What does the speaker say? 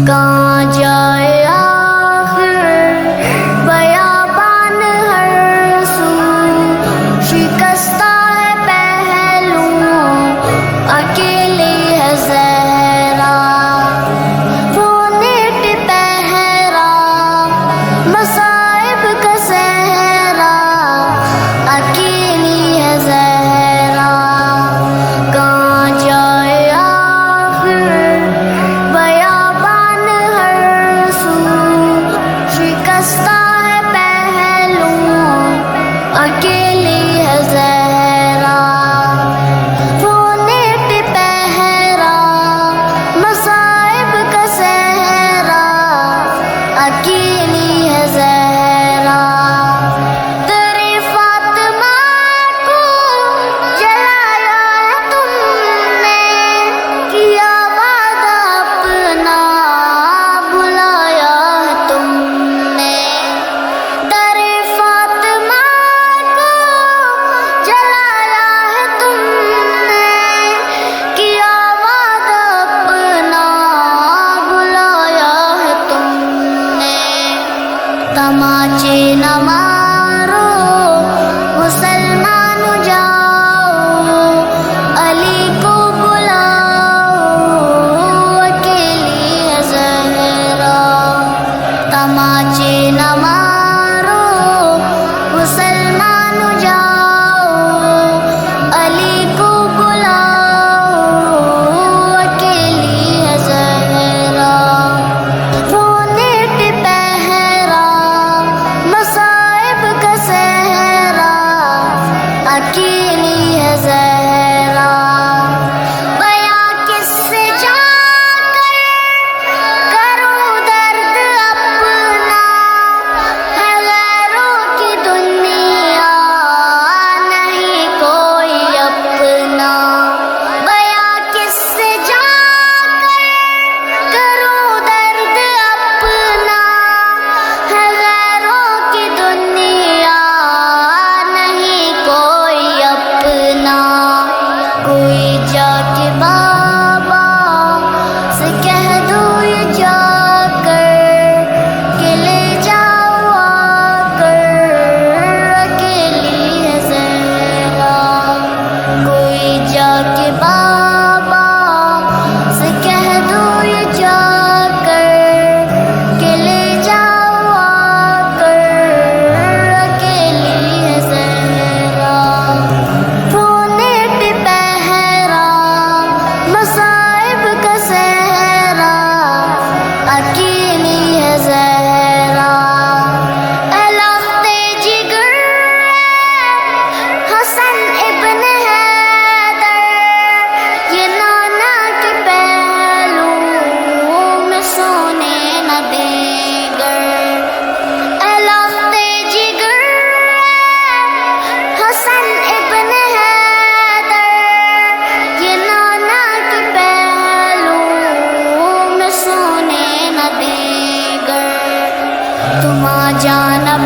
کہاں جائے آخر بیابان ہر سو، شکستہ ہے پہلو اکیلی ہے زہرا، وہ نیٹ پہرا مصائب کا صحرا، اکیلی ہے زہرا، کہاں جائے آخر بیابان ہر سو، شکستہ ہے پہلو اکیلی ہے زہرا، وہ نیٹ پہرا مصائب کا صحرا، اکیلی ہے زہرا، تیری فاطمہ کو جلایا ہے تم نے، کیا وعدہ اپنا بھلایا ہے تم نے، تیری فاطمہ کو جلایا ہے تم نے، کیا وعدہ اپنا بھلایا ہے تم نے، تماچے نہ مارو مسلمان جاؤ، علی کو بلاؤ اکیلی ہے زہرا، تماچے نہ مارو مسلمان جاؤ، علی کو بلاؤ اکیلی ہے زہرا، وہ نیٹ پہرا مصائب کا صحرا، اکیلی ہے زہرا، بیاں کس سے جا کر کروں درد اپنا، ہے غیروں کی دنیا نہیں کوئی اپنا، بیاں کس سے جا کر کروں درد اپنا، ہے غیروں کی دنیا نہیں کوئی اپنا، کوئی جا کے بابا سے کہہ دو یہ جا کر کہ لے جاؤ آ کر اکیلی ہے زہرا، کوئی جا کے بابا سے کہہ دو یہ جا کر کہ لے جاؤ آ کر اکیلی ہے زہرا، وہ نیٹ پہرا مصائب کا صحرا، اکیلی ہے زہرا، اے لخت جگر حسن ابن حیدر، یہ نانا کے پہلو میں سونے نہ دے گر، اے لخت جگر حسن ابن حیدر، یہ نانا کے پہلو میں سونے نہ دے گر، تم آ جانا